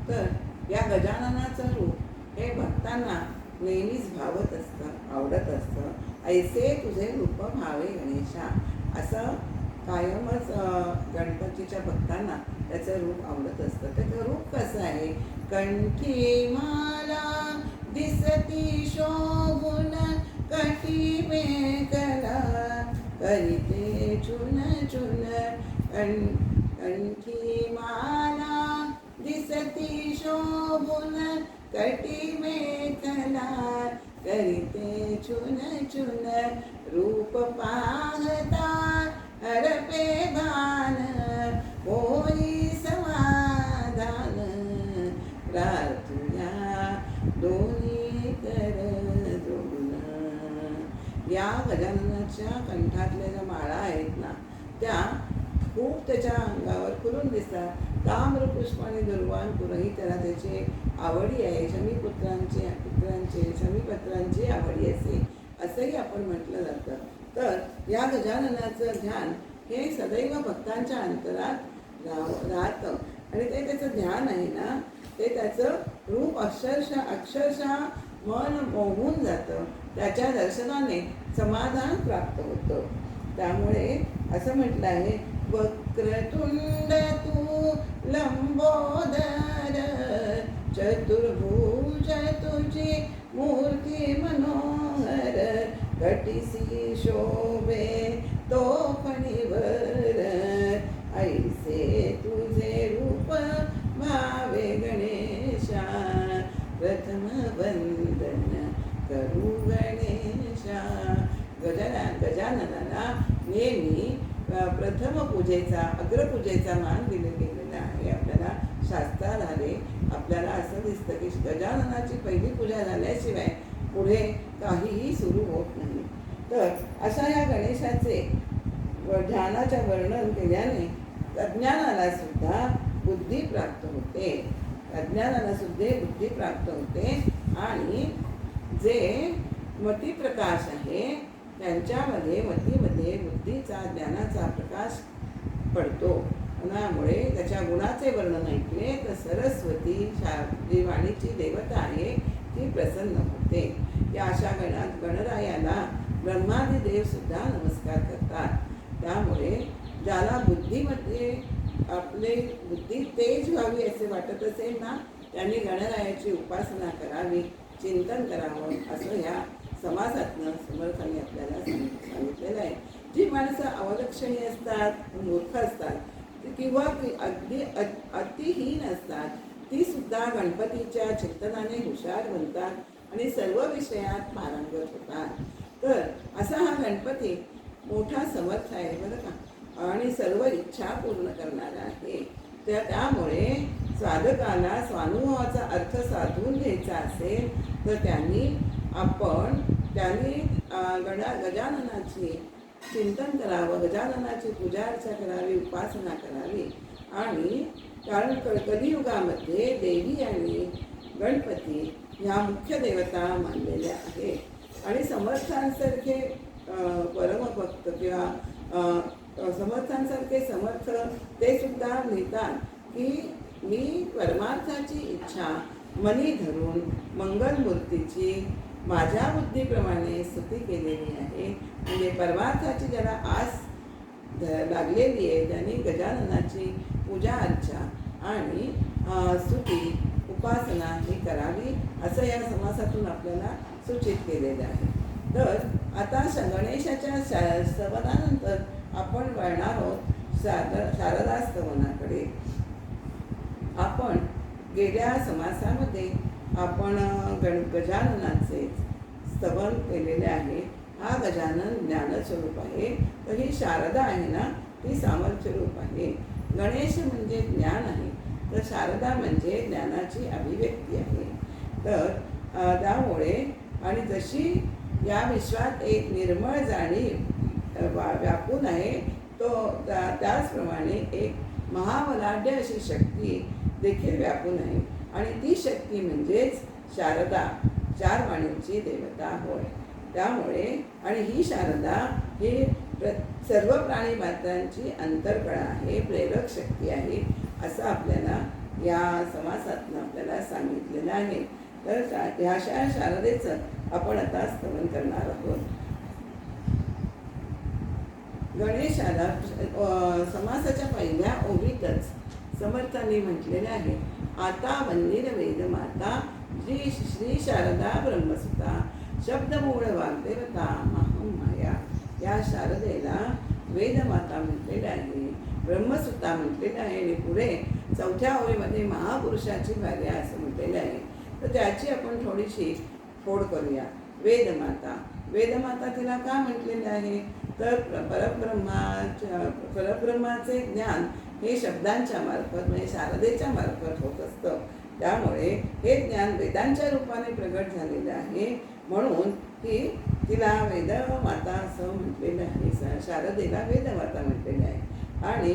तर या गजाननाचं रूप हे भक्तांना नेहमीच भावत असतं, आवडत असतं. ऐसे तुझे रूप भावे गणेशा, असं कायमच गणपतीच्या भक्तांना त्याचं रूप आवडत असतं. त्याचं रूप कसं आहे? कंठी माला दिसती शोभून, कटी मेकला करीते चुन चुन. कंठी माला दिसती शोभून, कटी मेखला करीते चुन चुन. रूप पाहता हरपे भान, होई समाधान प्रार्थुया दोन्ही कर जोडून. या गजाननाच्या कंठातल्या ज्या माळा आहेत ना, त्या खूप त्याच्या अंगावर खुलून दिसतात. ताम्र पुष्पाने दुर्वाण पुरही त्याला त्याची आवडी आहे. शमीपत्रांची आवडी असे असंही आपण म्हटलं जातं. तर या गजाननाचं ध्यान हे सदैव भक्तांच्या अंतरात राहतं. आणि ते त्याचं ध्यान आहे ना, ते त्याचं रूप अक्षरशः मन मोहून जातं. त्याच्या दर्शनाने समाधान प्राप्त होतं. त्यामुळे असं म्हटलं आहे, वक्रतुंड तू लंबोदर, चतुर्भुज तुझी मूर्ती मनोहर, कटिसी शोभे तो फणीवर, ऐसे तुझे रूप भावे गणेशा, प्रथम वंदन करू गणेशा. गजाननाला नेहमी प्रथम पूजेचा, अग्रपूजेचा मान दिले गेलेला आहे. आपल्याला शास्त्राद्वारे आपल्याला असं दिसतं की गजाननाची पहिली पूजा झाल्याशिवाय पुढे काहीही सुरू होत नाही. तर अशा या गणेशाचे ध्यानाच्या वर्णन केल्याने अज्ञानाला सुद्धा बुद्धी प्राप्त होते. अज्ञानाला सुद्धा बुद्धी प्राप्त होते आणि जे मतिप्रकाश आहे त्यांच्यामध्ये मतीमध्ये बुद्धीचा, ज्ञानाचा प्रकाश पडतो. त्यामुळे त्याच्या गुणाचे वर्णन ऐकले तर सरस्वती जी वाणीची देवता आहे ती प्रसन्न होते. या अशा गणरायाला ब्रह्मादी देव सुद्धा नमस्कार करतात. त्यामुळे ज्याला बुद्धीमध्ये आपले बुद्धी तेज व्हावी असे वाटत असेल ना, त्यांनी गणरायाची उपासना करावी, चिंतन करावं, असं ह्या समासातनं समर्थांनी आपल्याला सांगितलेलं आहे. जी माणसं अवलक्षणीय असतात, मूर्ख असतात किंवा अगदी अतिहीन असतात, ती सुद्धा गणपतीच्या चिंतनाने हुशार बनतात आणि सर्व विषयात पारंगत होतात. तर असा हा गणपती मोठा समर्थ आहे बरं का, आणि सर्व इच्छा पूर्ण करणारा आहे. त्यामुळे साधकाला स्वानुभवाचा अर्थ साधून घ्यायचा असेल तर त्यांनी गजाननाची चिंतन करावं, गजाननाची पूजा अर्चा करावी, उपासना करावी. आणि कारण कलियुगामध्ये देवी आणि गणपती ह्या मुख्य देवता मानलेल्या आहेत. आणि समर्थांसारखे परमभक्त किंवा समर्थांसारखे समर्थ ते सुद्धा लिहितात की मी परमार्थाची इच्छा मनी धरून मंगलमूर्तीची माझ्या बुद्धीप्रमाणे स्तुती केलेली आहे. म्हणजे परमार्थाची ज्याला आस लागलेली आहे त्यांनी गजाननाची पूजा अर्चा आणि स्तुती उपासना ही करावी, असं या समासातून आपल्याला सूचित केलेलं आहे. तर आता गणेशाच्या स्तवनानंतर आपण वळणार आहोत शारदा स्तवनाकडे. आपण गेल्या समासामध्ये आपण गजाननाचे स्तवन केलेले आहे. हा गजानन ज्ञानस्वरूप आहे, तर ही शारदा आहे ना ती सामर्थ्यरूप आहे. गणेश म्हणजे ज्ञान आहे, तर शारदा म्हणजे ज्ञानाची अभिव्यक्ती आहे. तर त्यामुळे आणि जशी या विश्वात एक निर्मळ जाणीव व्यापून आहे, तो त्याचप्रमाणे एक महाबलाढ्य अशी शक्ती देखील व्यापून आहे. आणि ती शक्ती म्हणजेच शारदा, चार वाणीची देवता होय. त्यामुळे आणि ही शारदा ही सर्व प्राणी मात्रांची अंतर्कळा आहे, प्रेरक शक्ती आहे, असं आपल्याला या समासातनं आपल्याला सांगितलेलं आहे. तर ह्या शारदेचं आपण आता स्तवन करणार आहोत. गणेशाला समासाच्या पहिल्या ओवीतच समर्थांनी म्हटलेले आहे, आता वंदिर वेद माता श्री शारदा ब्रह्मसुता शब्दमूळ वाग्देवता माहम माया. या शारदेला वेदमाता म्हटलेलं आहे, ब्रह्मसुता म्हटलेलं आहे आणि पुढे चौथ्या ओळीमध्ये महापुरुषाची भार्या असं म्हटलेलं आहे. तर त्याची आपण थोडीशी फोड करूया. वेदमाता तिला का म्हटलेलं आहे, तर परब्रह्माचे ज्ञान हे शब्दांच्या मार्फत म्हणजे शारदेच्या मार्फत होत असतं. त्यामुळे हे ज्ञान वेदांच्या रूपाने प्रगट झालेलं आहे, म्हणून तिला वेदमाता असं म्हटलेलं आहे. शारदेला वेदमाता म्हटलेलं आहे. आणि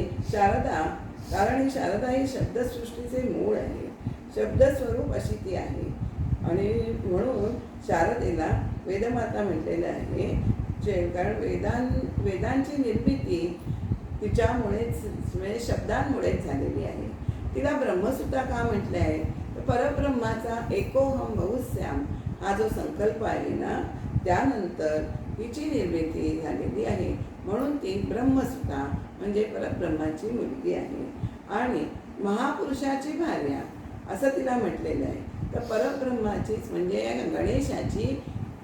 कारण ही शारदा ही शब्दसृष्टीचे मूळ आहे, शब्दस्वरूप अशी ती आहे आणि म्हणून शारदेला वेदमाता म्हटलेलं आहे. कारण वेदांची निर्मिती तिच्यामुळेच म्हणजे शब्दांमुळेच झालेली आहे. तिला ब्रह्मसुता का म्हटलं आहे, तर परब्रह्माचा एकोहम बहुश्याम हा जो संकल्प आहे ना, त्यानंतर तिची निर्मिती झालेली आहे, म्हणून ती ब्रह्मसुता म्हणजे परब्रह्माची मुलगी आहे. आणि महापुरुषाची भार्या असं तिला म्हटलेलं आहे. तर परब्रह्माचीच म्हणजे गणेशाची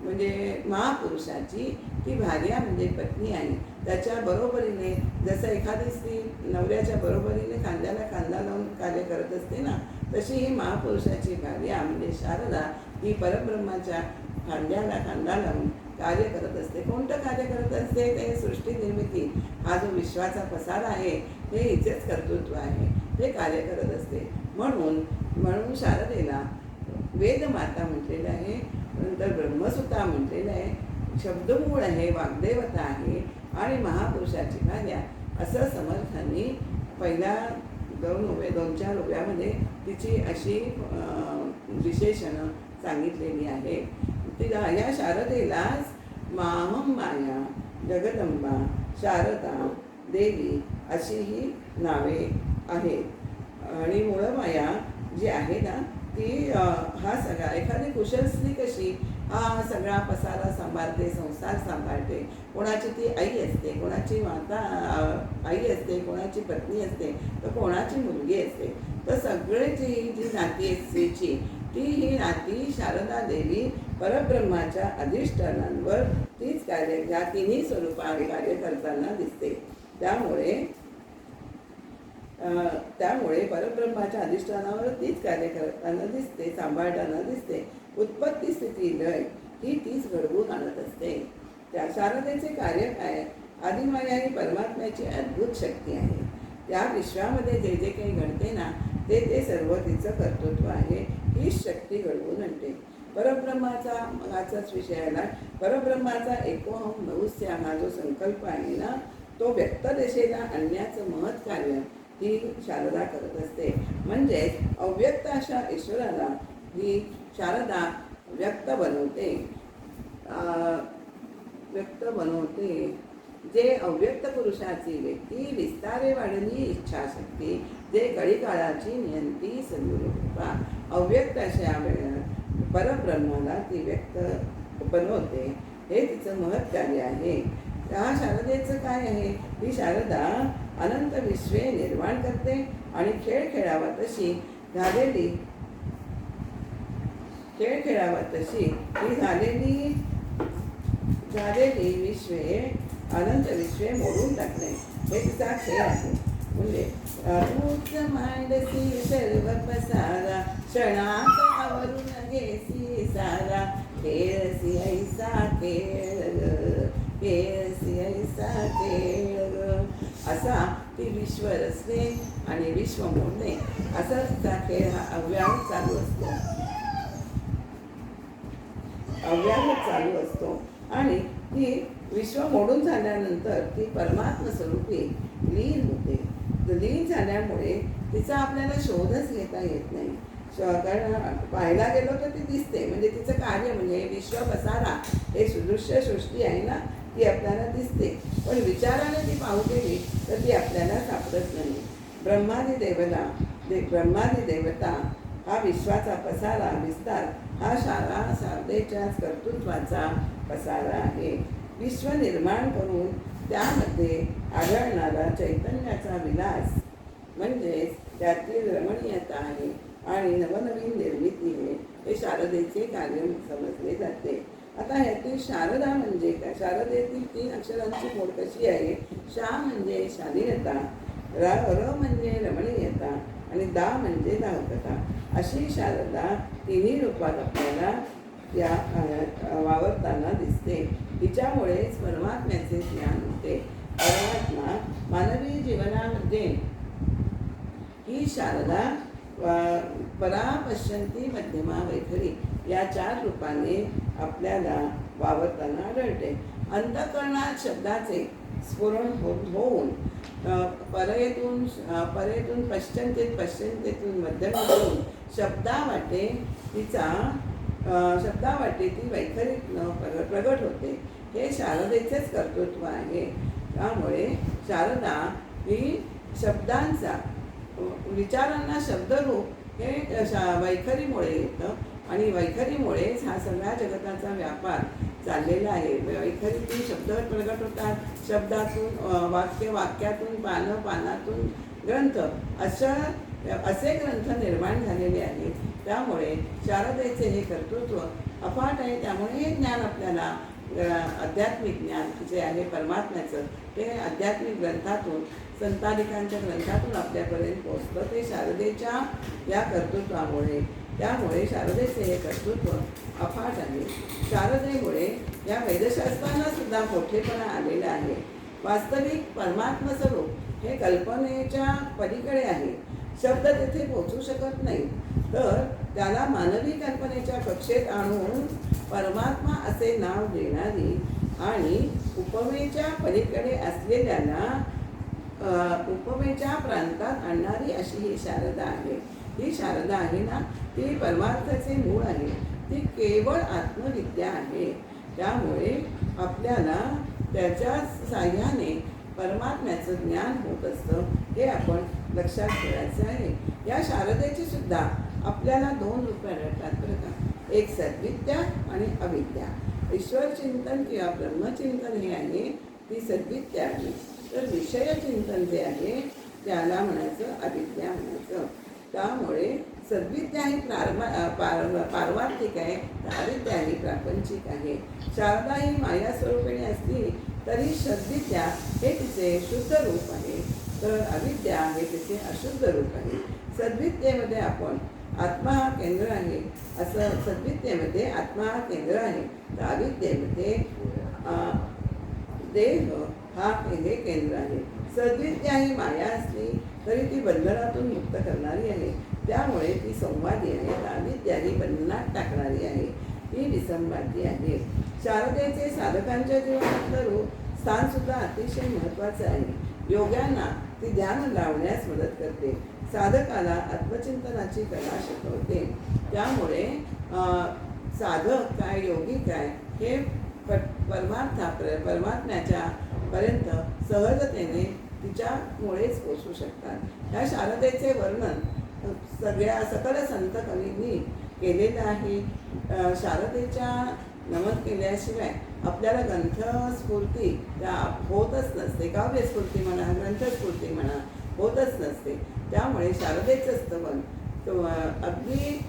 म्हणजे महापुरुषाची ती भार्या म्हणजे पत्नी आहे. त्याच्या बरोबरीने जसं एखादी स्त्री नवऱ्याच्या बरोबरीने खांद्याला खांदा लावून कार्य करत असते ना, तशी ही महापुरुषाची भार्या म्हणजे शारदा ही परब्रह्माच्या खांद्याला खांदा लावून कार्य करत असते. कोणतं कार्य करत असते, ते सृष्टी निर्मिती हा जो विश्वाचा पसारा आहे हे हिचेच कर्तृत्व आहे, ते कार्य करत असते. म्हणून शारदेला वेदमाता म्हटलेलं आहे, नंतर ब्रह्मसुता म्हटलेलं आहे, शब्दमूळ आहे, वाग्देवता आहे आणि महापुरुषाची भार्या असं समर्थांनी पहिल्या 2-4 ओव्यामध्ये तिची अशी विशेषणं सांगितलेली आहे. तिला या शारदेलाच माहम माया, जगदंबा, शारदा देवी अशी ही नावे आहेत. आणि मूळमाया जी आहे ना, ती हा सगळा एखादी कुशल स्त्री कशी हा सगळा पसारा सांभाळते, संसार सांभाळते. कोणाची ती आई असते, कोणाची माता आई असते, कोणाची पत्नी असते, तर कोणाची मुलगी असते. तर सगळ्याची जी नाती आहे स्त्रीची, ही नाती शारदा देवी परब्रह्माच्या अधिष्ठानांवर तीच या तिन्ही स्वरूपात कार्य करताना दिसते. त्यामुळे परब्रह्माच्या अधिष्ठानावर तीच कार्य करताना दिसते, सांभाळताना दिसते. उत्पत्ती स्थिती लय ही तीच घडवून आणत असते. त्या शारदेचे कार्य काय, आदिमाया ही परमात्म्याची अद्भुत शक्ती आहे. त्या विश्वामध्ये जे जे काही घडते ना, ते सर्व तिचं कर्तृत्व आहे. हीच शक्ती घडवून आणते. परब्रह्माचा मगाचाच विषय आला, परब्रह्माचा एकोहम बहुश्याम हा जो संकल्प आहे ना, तो व्यक्त दिशेला आणण्याचं महत् कार्य ही शारदा करत असते. म्हणजेच अव्यक्त अशा ईश्वराला ही शारदा व्यक्त बनवते. जे अव्यक्त पुरुषाची व्यक्ती विस्तारे वाढली इच्छाशक्ती, जे कळीकाळाची नियंती सद्गुरुकृपा. अव्यक्त अशा परब्रह्माला ती व्यक्त बनवते, हे तिचं महत् कार्य आहे. त्या शारदेचं काय आहे, ही शारदा अनंत विश्वे निर्माण करते आणि खेळ खेळावा तशी ही झालेली विश्वे अनंत विश्वे मोडून टाकणे हे तिचा खेळ आहे. म्हणजे तूच मांडसी सर्व पसारा, क्षणात आवरून घेसी सारा, खेळसी ऐसा खेळ खेळसी ऐसा खेळ. असा ती विश्व रचणे आणि विश्व मोडणे असा तिचा खेळ हा अव्याहत चालू असतो. आणि ती विश्व मोडून झाल्यानंतर ती परमात्म स्वरूपी लीन होते. लीन झाल्यामुळे तिचा आपल्याला शोधच घेता येत नाही. कारण पाहायला गेलो तर ती दिसते, म्हणजे तिचं कार्य म्हणजे विश्व पसारा हे सुदृश्य सृष्टी आहे ना, ती आपल्याला दिसते. पण विचाराने ती पाहू गेली तर ती आपल्याला सापडत नाही. ब्रह्मादी देवला ब्रह्मादी देवता, हा विश्वाचा पसारा विस्तार, हा शारदेच्याच कर्तृत्वाचा पसारा आहे. विश्व निर्माण करून त्यामध्ये आढळणारा चैतन्याचा विलास म्हणजेच त्यातील रमणीयता आहे आणि नवनवीन निर्मिती आहे, हे शारदेचे कार्य समजले जाते. आता ह्यातील शारदा म्हणजे काय? शारदेतील 3 अक्षरांची मोड कशी आहे? शा म्हणजे शालीनता, र म्हणजे रमणीयता आणि दा म्हणजे दावकता. अशी शारदा तिन्ही रूपात आपल्याला या वावरताना दिसते. हिच्यामुळेच परमात्म्याचे ज्ञान होते. परमात्मा मानवी जीवनामध्ये ही शारदा परा पश्यंती मध्यमा वैखरी या 4 रूपाने आपल्याला वावरताना आढळते. अंतःकरणात शब्दाचे स्फुरण होऊन परेतून पश्चिमेतून मध्यमेतून शब्दावाटे ती वैखरीत प्रगट होते. हे शारदेचेच कर्तृत्व आहे. त्यामुळे शारदा ही शब्दांचा विचारांना शब्दरूप हे वैखरीमुळे येतं आणि वैखरीमुळेच हा सगळ्या जगताचा व्यापार चाललेला आहे. वैखरीतून शब्द प्रगट होतात, शब्दातून वाक्यातून पानातून ग्रंथ, असे ग्रंथ निर्माण झालेले आहेत. त्यामुळे शारदेचे हे कर्तृत्व अफाट आहे. त्यामुळे हे ज्ञान आपल्याला आध्यात्मिक ज्ञान जे आहे परमात्म्याचं, ते आध्यात्मिक ग्रंथातून, संतालिकांच्या ग्रंथातून आपल्यापर्यंत पोचतं. ते शारदेच्या या कर्तृत्वामुळे. त्यामुळे शारदेचे हे कर्तृत्व अफाट आहे. शारदेमुळे या वेदशास्त्रांना सुद्धा मोठेपणा आलेला आहे. वास्तविक परमात्मस्वरूप हे कल्पनेच्या पलीकडे आहे. शब्द तिथे पोचू शकत नाही, तर त्याला मानवी कल्पनेच्या कक्षेत आणून परमात्मा असे नाव देणारी आणि उपमेच्या पलीकडे असलेल्याला उपमेच्या प्रांतात आणणारी अशी ही शारदा आहे. ही शारदा आहे ना, ती परमार्थाचे मूळ आहे. ती केवळ आत्मविद्या आहे. त्यामुळे आपल्याला त्याच्या साह्याने परमात्म्याचं ज्ञान होत असतं, हे आपण लक्षात ठेवायचं आहे. या शारदेची सुद्धा आपल्याला 2 रूपे आढळतात बरं का. एक सद्विद्या आणि अविद्या. ईश्वर चिंतन किंवा ब्रह्मचिंतन हे आहे, ती सद्विद्या आहे. तर विषय चिंतन जे आहे त्याला म्हणायचं अविद्या म्हणायचं. त्यामुळे सद्विद्या ही पारमार्थिक आहे, तर अविद्या ही प्रापंचिक आहे. शारदा ही माया स्वरूपिणी असली तरी सद्विद्या हे तिचे शुद्ध रूप आहे, तर अविद्या हे तिचे अशुद्ध रूप आहे. सद्विद्येमध्ये आपण आत्मा हा केंद्र आहे असं, सद्विद्येमध्ये आत्मा हा केंद्र आहे, तर अविद्येमध्ये देह हा हे केंद्र आहे. सद्विद्या ही माया असली तरी ती बंधनातून मुक्त करणारी आहे. त्यामुळे ती संवादी आहे. अविद्या ही बंधनात टाकणारी आहे, ही विसंवादी आहे. शारदेचे साधकांच्या जीवनातलं स्थान सुद्धा अतिशय महत्त्वाचं आहे. योग्यांना ती ध्यान लावण्यास मदत करते. साधकाला आत्मचिंतनाची कला शिकवते. त्यामुळे साधक काय, योगी काय, हे परमात्म्याच्या पर्यंत सहजतेने तिच्यामुळेच पोचू शकतात. ह्या शारदेचे वर्णन सकल संत कवींनी केलेलं आहे. शारदेच्या नमन केल्याशिवाय आपल्याला ग्रंथस्फूर्ती त्या होतच नसते. काव्यस्फूर्ती म्हणा, ग्रंथस्फूर्ती म्हणा, होतच नसते. त्यामुळे शारदेचं स्तवन अगदी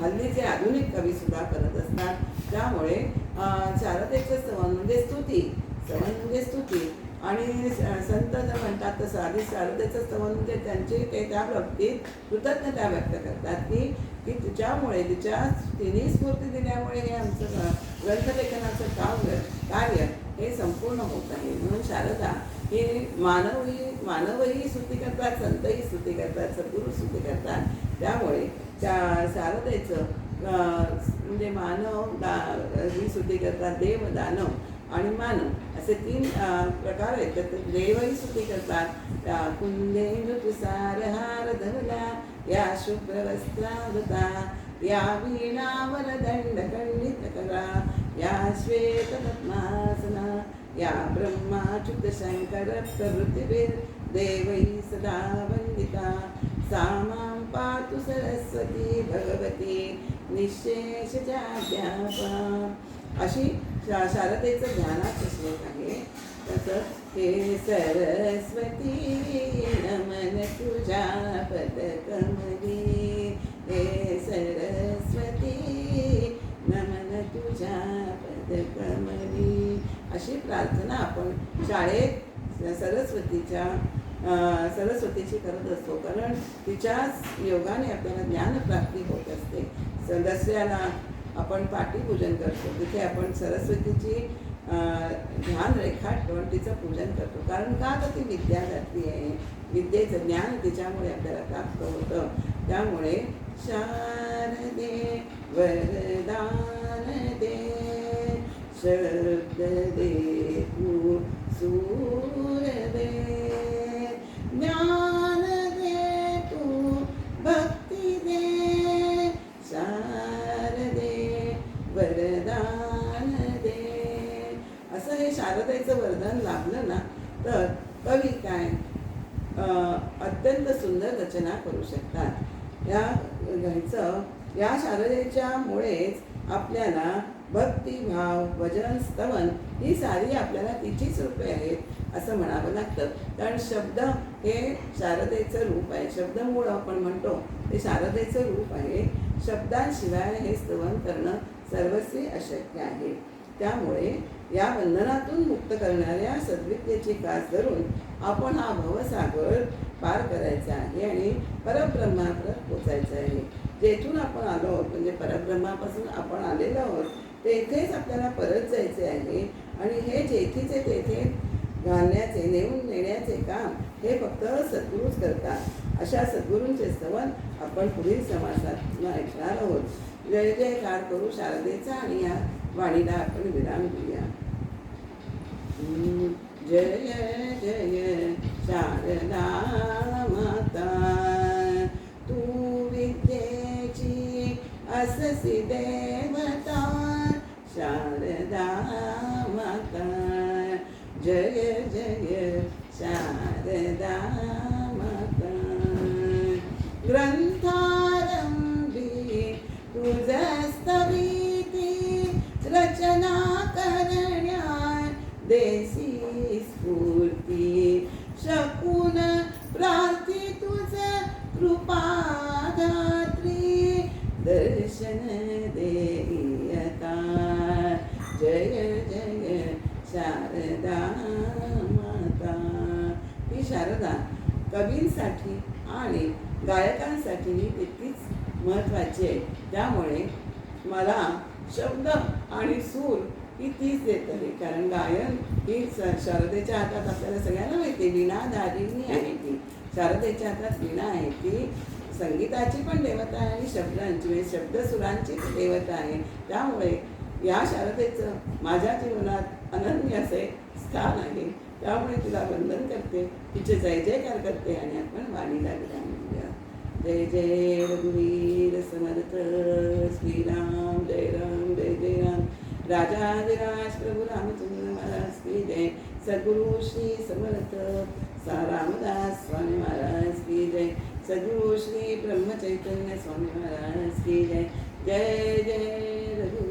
हल्लीचे आधुनिक कवीसुद्धा करत असतात. त्यामुळे शारदेचं स्तवन म्हणजे स्तुती आणि संत जर म्हणतात तसं आधी शारदेचं स्तवन म्हणजे त्यांची त्या बाबतीत कृतज्ञता व्यक्त करतात की तिच्यामुळे, तिने स्फूर्ती दिल्यामुळे हे आमचं ग्रंथलेखनाचं कार्य हे संपूर्ण होत आहे. म्हणून शारदा हे मानवही स्तुती करतात, संतही स्तुती करतात, सद्गुरू स्तुती करतात. त्यामुळे त्या शारदेचं म्हणजे ही स्तुती करतात. देव, दानव आणि मानव असे 3 प्रकार आहेत. तर देवही स्तुती करतात. कुंदेंदु तुषार हार धवला, या शुभ्रवस्त्रावृता, या वीणावर दंड खंडित करा, या श्वेत पद्मासना, या ब्रह्माच्युत शंकर प्रवृत्तीवीर देवैः सदा वन्दिता सा मां पातु सरस्वती भगवती निःशेषजाड्यापा. अशी शारदेचं ध्यानाचं श्लोक आहे. तसं हे सरस्वती नमन तुझ्या पदकमली, हे सरस्वती नमन तुझ्या पदकमली. अशी प्रार्थना आपण शाळेत सरस्वतीची करत असतो, कारण तिच्याच योगाने आपल्याला ज्ञानप्राप्ती होत असते. दसऱ्याला आपण पाटीपूजन करतो, तिथे आपण सरस्वतीची ध्यान रेखाटून तिचं पूजन करतो. कारण का तर ती विद्यादात्री आहे, विद्येचं ज्ञान तिच्यामुळे आपल्याला प्राप्त होतं. त्यामुळे शारदे वरदान दे, शब्द दे तू सूर दे, ज्ञान दे तू भक्ती दे, शारदे वरदान दे. असं हे शारदेचं वरदान लाभलं ना तर कवी काय अत्यंत सुंदर रचना करू शकतात. या शारदेच्या मुळेच आपल्याला भक्तिभाव, भजन, स्तवन ही सारी आपल्याला तिचीच रूपे आहेत असं म्हणावं लागतं. कारण शब्द हे शारदेचं रूप आहे. शब्दमूळ आपण म्हणतो ते शारदेचं रूप आहे. शब्दांशिवाय हे स्तवन करणं सर्वस्वी अशक्य आहे. त्यामुळे या बंधनातून मुक्त करणाऱ्या सद्विद्येची कास धरून आपण हा भवसागर पार करायचा आहे आणि परब्रह्मापर्यंत पोचायचं आहे. जेथून आपण आलो आहोत म्हणजे परब्रह्मापासून आपण आलेलो आहोत तेथेच आपल्याला परत जायचे आहे. आणि हे जेथीचे तेथे घालण्याचे, नेऊन नेण्याचे काम हे फक्त सद्गुरूच करतात. अशा सद्गुरूंचे स्तवन आपण पुढील समासात ऐकणार आहोत. जय जयकार करू शारदेचा आणि या वाणीला आपण विराम देऊया. जय जय शारदा माता, तू विद्येची अससी देवता, शारदा माता. जय जय शारदा माता. ग्रंथारंभी तुझस्तवीती, रचना करण्या देसी स्फूर्ती, शकून प्रार्थी तुझ कृपाधात्री, दर्शन देयता. जय जय शारदा माता. ही शारदा कवींसाठी आणि गायकांसाठी तितकीच महत्त्वाची आहे. त्यामुळे मला शब्द आणि सूर ही तीच देत आहे. कारण गायन ही शारदेच्या हातात आपल्याला सगळ्यांना माहिती आहे, वीणाधारिणी आहे ती. शारदेच्या हातात वीणा आहे, ती संगीताची पण देवता आहे आणि शब्दांची म्हणजे शब्दसुरांची देवता आहे. त्यामुळे या शारदेचं माझ्या जीवनात अनन्य असे स्थान आहे. त्यामुळे तुला वंदन करते, तिचे जय जयकार करते आणि आपण वाणीला विराम देऊया. जय जय रघुवीर समर्थ श्रीराम, जय राम जय जय राम. राजाधिराज प्रभु रामचंद्र महाराज की जय. सद्गुरु श्री समर्थ रामदास स्वामी महाराज की जय. सद्गुरु श्री ब्रह्मचैतन्य स्वामी महाराज की जय. जय जय रघु